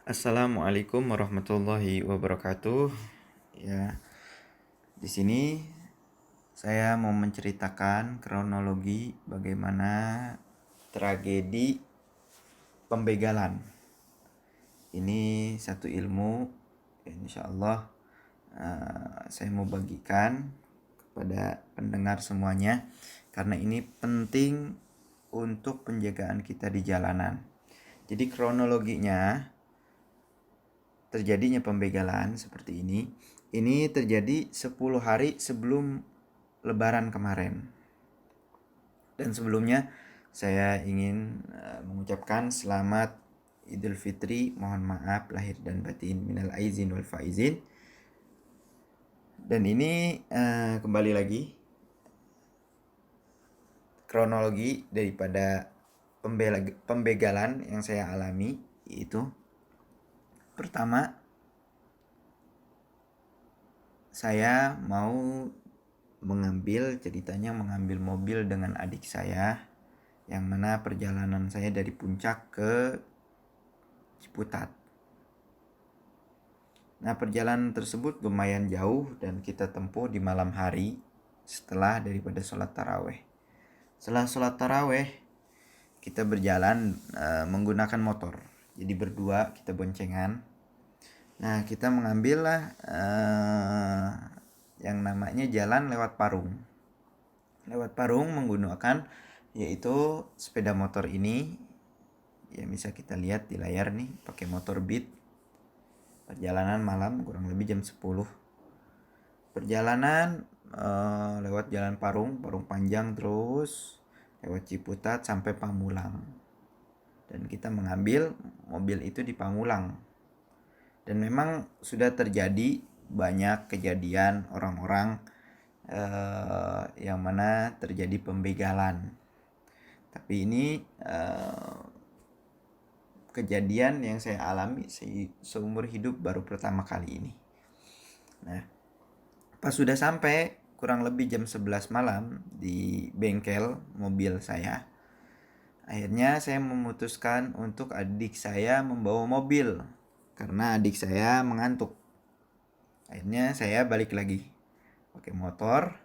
Assalamualaikum warahmatullahi wabarakatuh. Ya, di sini saya mau menceritakan kronologi bagaimana tragedi pembegalan. Ini satu ilmu yang insya Allah saya mau bagikan kepada pendengar semuanya karena ini penting untuk penjagaan kita di jalanan. Jadi kronologinya terjadinya pembegalan seperti ini. Ini terjadi 10 hari sebelum Lebaran kemarin. Dan sebelumnya saya ingin mengucapkan selamat Idul Fitri, mohon maaf lahir dan batin, minal aizin wal faizin. Dan ini kembali lagi kronologi daripada pembegalan yang saya alami, yaitu pertama, saya mau mengambil mobil dengan adik saya, yang mana perjalanan saya dari Puncak ke Ciputat. Nah, perjalanan tersebut lumayan jauh dan kita tempuh di malam hari setelah daripada sholat taraweh. Setelah sholat taraweh, kita berjalan menggunakan motor. Jadi berdua kita boncengan. Nah, kita mengambillah yang namanya jalan lewat Parung. Lewat Parung menggunakan yaitu sepeda motor ini. Ya, bisa kita lihat di layar nih, pakai motor Beat. Perjalanan malam kurang lebih jam 10. Perjalanan lewat jalan Parung panjang terus lewat Ciputat sampai Pamulang. Dan kita mengambil mobil itu di Pamulang. Dan memang sudah terjadi banyak kejadian orang-orang yang mana terjadi pembegalan. Tapi ini kejadian yang saya alami seumur hidup baru pertama kali ini. Nah, pas sudah sampai kurang lebih jam 11 malam di bengkel mobil saya, akhirnya saya memutuskan untuk adik saya membawa mobil karena adik saya mengantuk. Akhirnya saya balik lagi pakai motor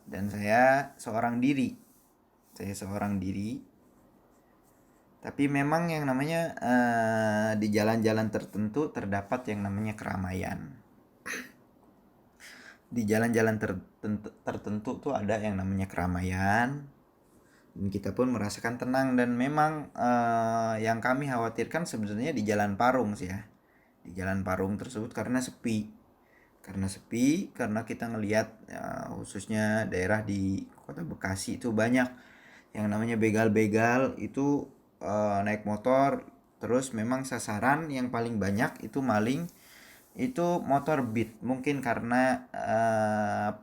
dan saya seorang diri. Tapi memang yang namanya di jalan-jalan tertentu terdapat yang namanya keramaian. Di jalan-jalan tertentu tuh ada yang namanya keramaian. Dan kita pun merasakan tenang. Dan memang yang kami khawatirkan sebenarnya di Jalan Parung sih ya. Di Jalan Parung tersebut karena sepi. Karena kita ngelihat khususnya daerah di Kota Bekasi itu banyak yang namanya begal-begal itu naik motor. Terus memang sasaran yang paling banyak itu maling, itu motor Beat. Mungkin karena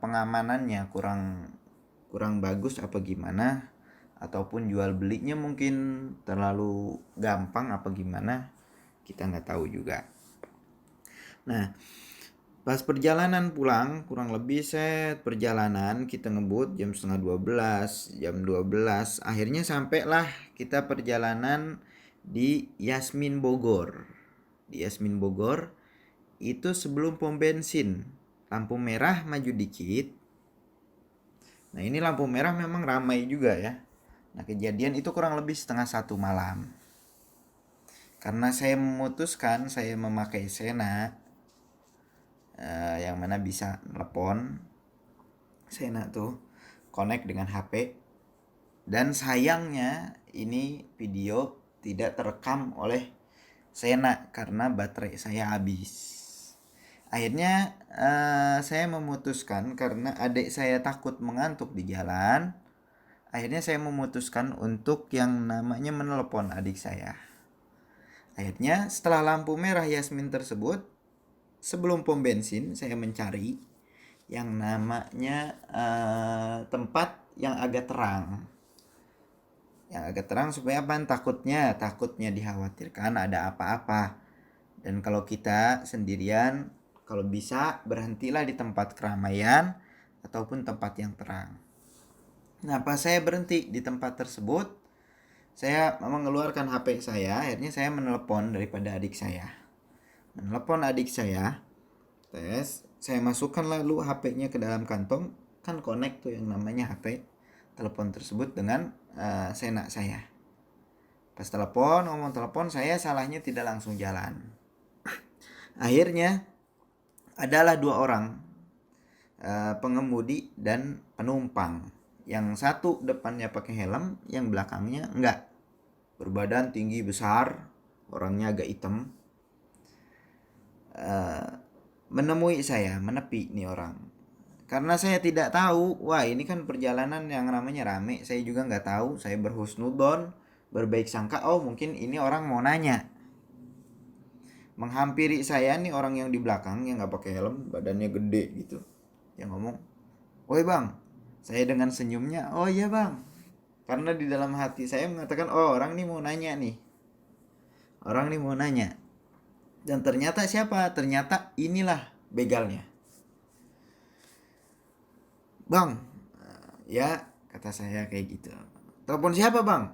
pengamanannya kurang bagus apa gimana, ataupun jual belinya mungkin terlalu gampang apa gimana, kita nggak tahu juga. Nah, pas perjalanan pulang, kurang lebih perjalanan kita ngebut jam setengah 12, jam 12. Akhirnya sampailah kita perjalanan di Yasmin Bogor. Di Yasmin Bogor itu sebelum pom bensin. Lampu merah maju dikit. Nah, ini lampu merah memang ramai juga ya. Nah, kejadian itu kurang lebih setengah 1 malam. Karena saya memutuskan saya memakai Sena, yang mana bisa telepon. Sena tuh connect dengan HP. Dan sayangnya ini video tidak terekam oleh Sena karena baterai saya habis. Akhirnya saya memutuskan karena adik saya takut mengantuk di jalan. Akhirnya saya memutuskan untuk yang namanya menelepon adik saya. Akhirnya setelah lampu merah Yasmin tersebut, sebelum pom bensin, saya mencari yang namanya tempat yang agak terang. Yang agak terang supaya apa? Takutnya dikhawatirkan ada apa-apa. Dan kalau kita sendirian, kalau bisa berhentilah di tempat keramaian ataupun tempat yang terang. Nah, pas saya berhenti di tempat tersebut, saya mengeluarkan HP saya, akhirnya saya menelepon daripada adik saya. Menelepon adik saya, saya masukkan lalu HP-nya ke dalam kantong, kan connect tuh yang namanya HP telepon tersebut dengan Sena saya. Pas telepon, ngomong telepon, saya salahnya tidak langsung jalan. Akhirnya adalah 2 orang, pengemudi dan penumpang. Yang satu depannya pakai helm, yang belakangnya enggak. Berbadan tinggi besar, orangnya agak hitam. Menemui saya, menepi nih orang. Karena saya tidak tahu, wah ini kan perjalanan yang namanya rame. Saya juga nggak tahu, saya berhusnudon, berbaik sangka, oh mungkin ini orang mau nanya. Menghampiri saya nih orang yang di belakang, yang nggak pakai helm, badannya gede gitu. Yang ngomong, woi bang, saya dengan senyumnya, oh iya bang. Karena di dalam hati saya mengatakan, oh orang nih mau nanya nih. Orang nih mau nanya. Dan ternyata siapa? Ternyata inilah begalnya. Bang, ya kata saya kayak gitu. Telepon siapa bang?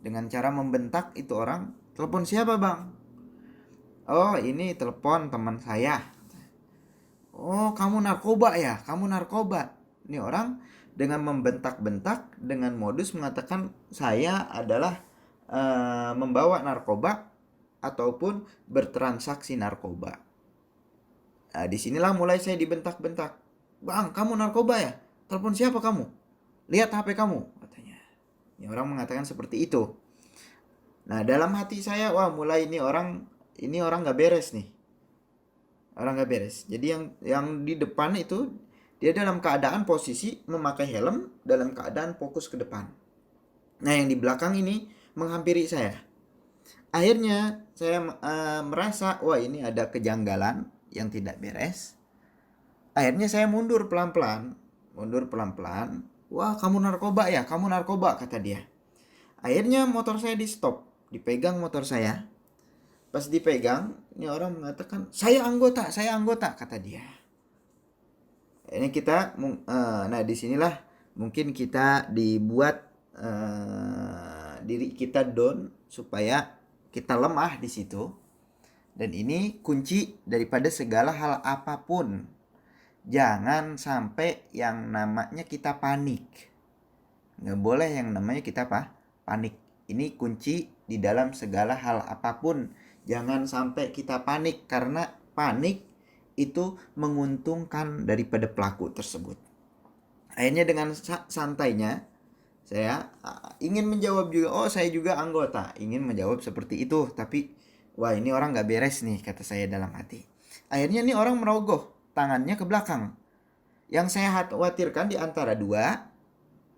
Dengan cara membentak itu orang, telepon siapa bang? Oh ini telepon teman saya. Oh kamu narkoba ya? Kamu narkoba. Ini orang dengan membentak-bentak dengan modus mengatakan saya adalah membawa narkoba ataupun bertransaksi narkoba. Nah, disinilah mulai saya dibentak-bentak. Bang, kamu narkoba ya? Telepon siapa kamu? Lihat HP kamu, katanya. Ini orang mengatakan seperti itu. Nah, dalam hati saya, wah mulai ini orang nggak beres nih. Orang nggak beres. Jadi yang di depan itu dia dalam keadaan posisi memakai helm dalam keadaan fokus ke depan. Nah, yang di belakang ini menghampiri saya. Akhirnya saya merasa, wah ini ada kejanggalan yang tidak beres. Akhirnya saya mundur pelan-pelan. Wah kamu narkoba ya, kamu narkoba, kata dia. Akhirnya motor saya di stop, dipegang motor saya. Pas dipegang, ini orang mengatakan, saya anggota, kata dia. Ini kita, nah disinilah mungkin kita dibuat diri kita down supaya kita lemah di situ. Dan ini kunci daripada segala hal apapun. Jangan sampai yang namanya kita panik. Nggak boleh yang namanya kita panik. Ini kunci di dalam segala hal apapun. Jangan sampai kita panik, karena panik itu menguntungkan daripada pelaku tersebut. Akhirnya dengan santainya saya ingin menjawab juga, oh saya juga anggota. Ingin menjawab seperti itu, tapi wah ini orang gak beres nih, kata saya dalam hati. Akhirnya nih orang merogoh tangannya ke belakang. Yang saya khawatirkan di antara dua,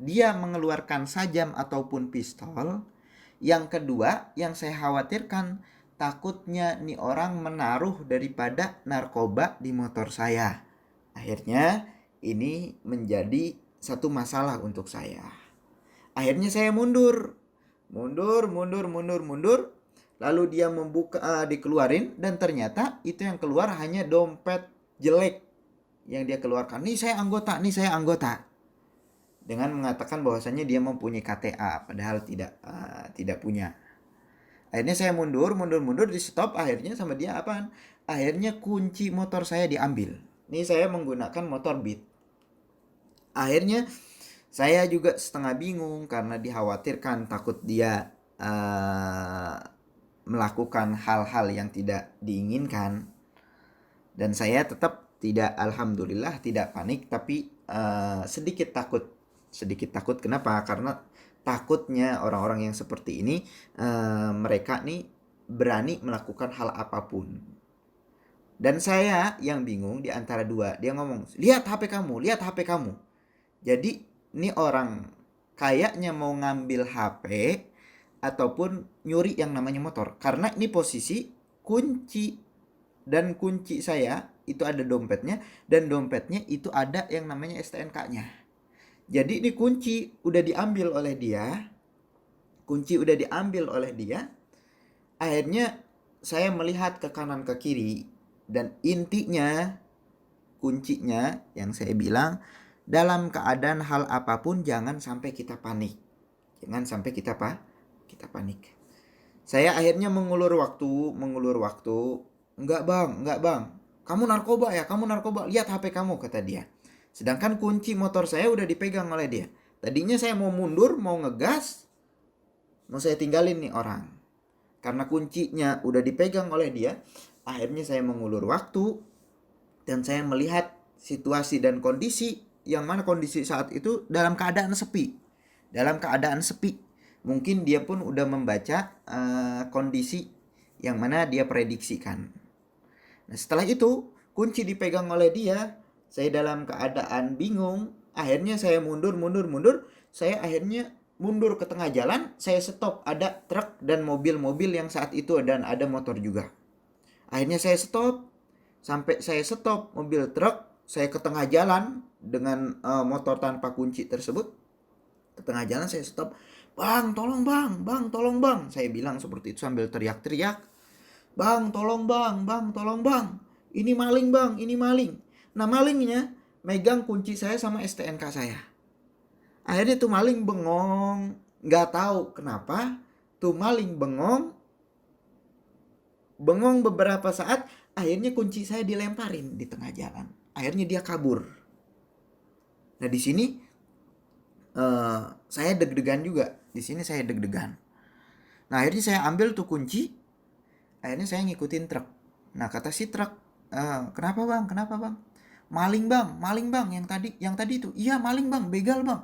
dia mengeluarkan sajam ataupun pistol. Yang kedua, yang saya khawatirkan, takutnya nih orang menaruh daripada narkoba di motor saya. Akhirnya ini menjadi satu masalah untuk saya. Akhirnya saya mundur. Lalu dia membuka, dikeluarin, dan ternyata itu yang keluar hanya dompet jelek yang dia keluarkan. Nih saya anggota. Dengan mengatakan bahwasannya dia mempunyai KTA, padahal tidak punya. Akhirnya saya mundur, di stop. Akhirnya sama dia apaan? Akhirnya kunci motor saya diambil. Ini saya menggunakan motor Beat. Akhirnya saya juga setengah bingung karena dikhawatirkan takut dia melakukan hal-hal yang tidak diinginkan. Dan saya tetap alhamdulillah tidak panik, tapi sedikit takut. Kenapa? Karena takutnya orang-orang yang seperti ini, mereka nih berani melakukan hal apapun. Dan saya yang bingung di antara dua. Dia ngomong, lihat HP kamu. Jadi ini orang kayaknya mau ngambil HP ataupun nyuri yang namanya motor. Karena ini posisi kunci, dan kunci saya itu ada dompetnya, dan dompetnya itu ada yang namanya STNK-nya. Jadi ini kunci udah diambil oleh dia. Akhirnya saya melihat ke kanan ke kiri, dan intinya kuncinya yang saya bilang, dalam keadaan hal apapun jangan sampai kita panik. Kita panik. Saya akhirnya mengulur waktu. Enggak bang. Kamu narkoba ya, kamu narkoba. Lihat HP kamu, kata dia. Sedangkan kunci motor saya udah dipegang oleh dia. Tadinya saya mau mundur, mau ngegas, mau saya tinggalin nih orang. Karena kuncinya udah dipegang oleh dia, akhirnya saya mengulur waktu dan saya melihat situasi dan kondisi, yang mana kondisi saat itu dalam keadaan sepi. Mungkin dia pun udah membaca kondisi yang mana dia prediksikan. Nah, setelah itu kunci dipegang oleh dia, saya dalam keadaan bingung. Akhirnya saya mundur. Saya akhirnya mundur ke tengah jalan. Saya stop. Ada truk dan mobil-mobil yang saat itu, dan ada motor juga. Akhirnya saya stop. Sampai saya stop mobil truk, saya ke tengah jalan dengan motor tanpa kunci tersebut. Ke tengah jalan saya stop. Bang, tolong bang. Saya bilang seperti itu sambil teriak-teriak. Bang, tolong bang. Ini maling bang, ini maling. Nah, malingnya megang kunci saya sama STNK saya. Akhirnya tuh maling bengong. Gak tahu kenapa. Tuh maling bengong beberapa saat. Akhirnya kunci saya dilemparin di tengah jalan. Akhirnya dia kabur. Nah, di sini saya deg-degan juga. Nah, akhirnya saya ambil tuh kunci. Akhirnya saya ngikutin truk. Nah, kata si truk, kenapa bang? Maling bang, yang tadi itu. Iya maling bang, begal bang.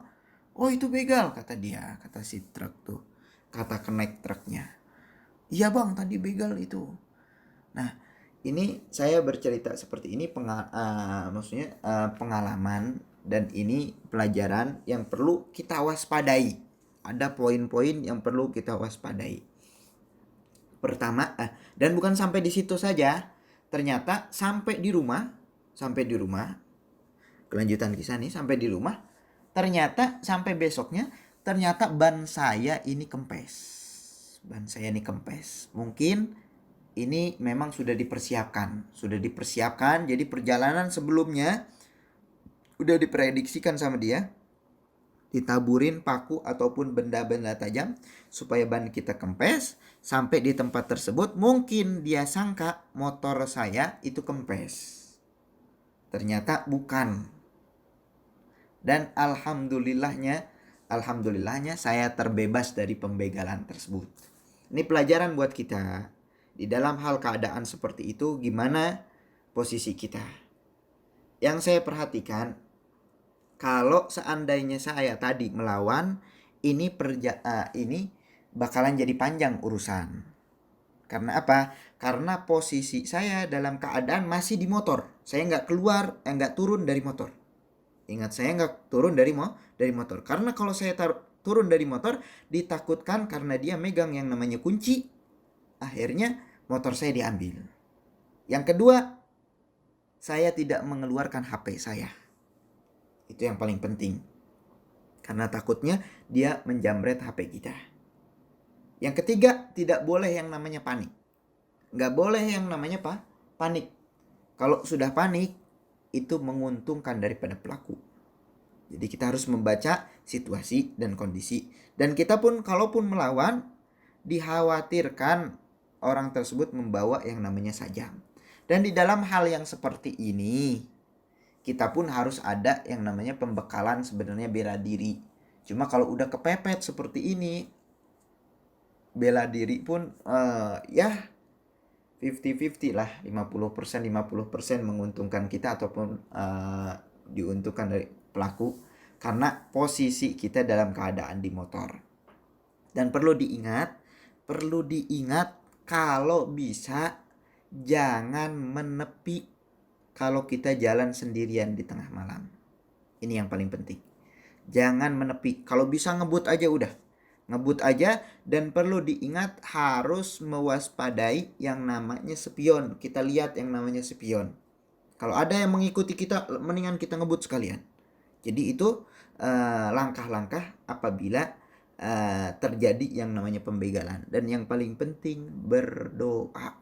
Oh itu begal, kata dia, kata si truk tuh. Kata kenaik truknya. Iya bang, tadi begal itu. Nah, ini saya bercerita seperti ini pengalaman, dan ini pelajaran yang perlu kita waspadai. Ada poin-poin yang perlu kita waspadai. Pertama, dan bukan sampai di situ saja. Ternyata sampai di rumah, kelanjutan kisah nih, sampai di rumah, ternyata sampai besoknya, ternyata ban saya ini kempes. Mungkin ini memang sudah dipersiapkan. Jadi perjalanan sebelumnya udah diprediksikan sama dia, ditaburin paku ataupun benda-benda tajam supaya ban kita kempes. Sampai di tempat tersebut mungkin dia sangka motor saya itu kempes, ternyata bukan. Dan alhamdulillahnya saya terbebas dari pembegalan tersebut. Ini pelajaran buat kita. Di dalam hal keadaan seperti itu, gimana posisi kita. Yang saya perhatikan, kalau seandainya saya tadi melawan, ini bakalan jadi panjang urusan. Karena apa? Karena posisi saya dalam keadaan masih di motor. Saya nggak turun dari motor. Ingat, saya nggak turun dari motor. Karena kalau saya turun dari motor, ditakutkan karena dia megang yang namanya kunci. Akhirnya motor saya diambil. Yang kedua, saya tidak mengeluarkan HP saya. Itu yang paling penting. Karena takutnya dia menjamret HP kita. Yang ketiga, tidak boleh yang namanya panik. Nggak boleh yang namanya panik. Kalau sudah panik, itu menguntungkan daripada pelaku. Jadi kita harus membaca situasi dan kondisi. Dan kita pun kalaupun melawan, dikhawatirkan orang tersebut membawa yang namanya sajam. Dan di dalam hal yang seperti ini, kita pun harus ada yang namanya pembekalan sebenarnya bela diri. Cuma kalau udah kepepet seperti ini, bela diri pun ya 50-50 lah, 50% menguntungkan kita ataupun diuntungkan dari pelaku, karena posisi kita dalam keadaan di motor. Dan perlu diingat kalau bisa jangan menepi kalau kita jalan sendirian di tengah malam. Ini yang paling penting. Jangan menepi. Kalau bisa ngebut aja, dan perlu diingat harus mewaspadai yang namanya spion. Kita lihat yang namanya spion. Kalau ada yang mengikuti kita, mendingan kita ngebut sekalian. Jadi itu langkah-langkah apabila terjadi yang namanya pembegalan. Dan yang paling penting, berdoa.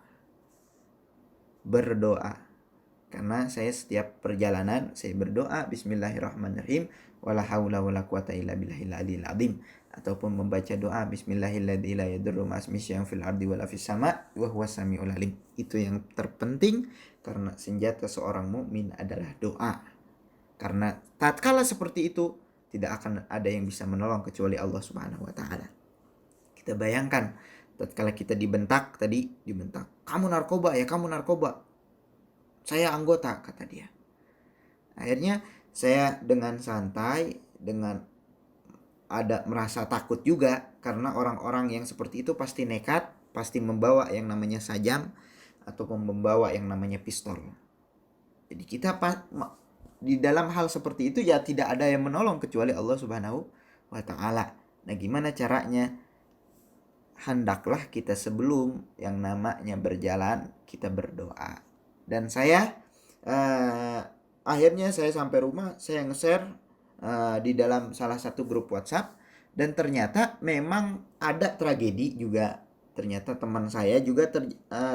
Karena saya setiap perjalanan saya berdoa bismillahirrahmanirrahim wala haula wala quwata illa billahil aliyil azim, ataupun membaca doa bismillahilladzi la yadurru ma'asmihi syai'un fil ardi wala fis sama' wa huwas samiul alim. Itu yang terpenting, karena senjata seorang mukmin adalah doa. Karena tatkala seperti itu tidak akan ada yang bisa menolong kecuali Allah Subhanahu wa taala. Kita bayangkan tatkala kita dibentak, kamu narkoba ya, kamu narkoba. Saya anggota, kata dia. Akhirnya saya dengan santai, dengan ada merasa takut juga, karena orang-orang yang seperti itu pasti nekat, pasti membawa yang namanya sajam ataupun membawa yang namanya pistol. Jadi kita di dalam hal seperti itu ya tidak ada yang menolong kecuali Allah Subhanahu wa taala. Nah, gimana caranya? Hendaklah kita sebelum yang namanya berjalan kita berdoa. Dan saya akhirnya saya sampai rumah, saya nge-share di dalam salah satu grup WhatsApp, dan ternyata memang ada tragedi juga. Ternyata teman saya juga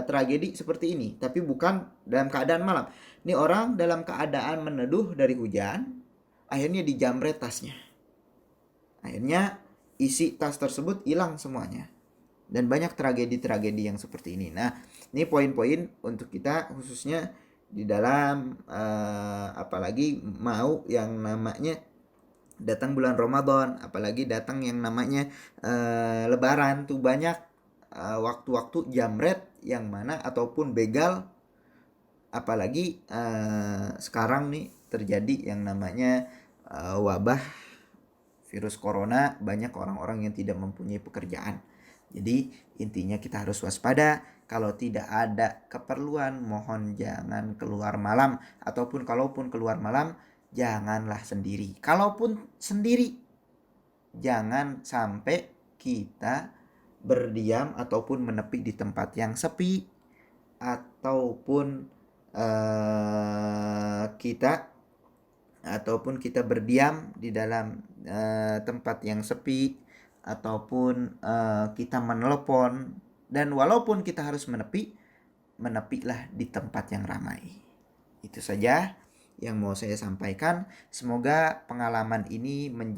tragedi seperti ini, tapi bukan dalam keadaan malam. Ini orang dalam keadaan meneduh dari hujan, akhirnya dijamret tasnya. Akhirnya isi tas tersebut hilang semuanya. Dan banyak tragedi-tragedi yang seperti ini. Nah, ini poin-poin untuk kita khususnya di dalam apalagi mau yang namanya datang bulan Ramadan, apalagi datang yang namanya Lebaran, tuh banyak waktu-waktu jamret yang mana ataupun begal, apalagi sekarang nih terjadi yang namanya wabah virus corona, banyak orang-orang yang tidak mempunyai pekerjaan. Jadi intinya kita harus waspada. Kalau tidak ada keperluan, mohon jangan keluar malam. Ataupun kalaupun keluar malam, janganlah sendiri. Kalaupun sendiri, jangan sampai kita berdiam ataupun menepi di tempat yang sepi, ataupun kita berdiam di dalam tempat yang sepi, ataupun kita menelepon. Dan walaupun kita harus menepilah di tempat yang ramai. Itu saja yang mau saya sampaikan. Semoga pengalaman ini menjadi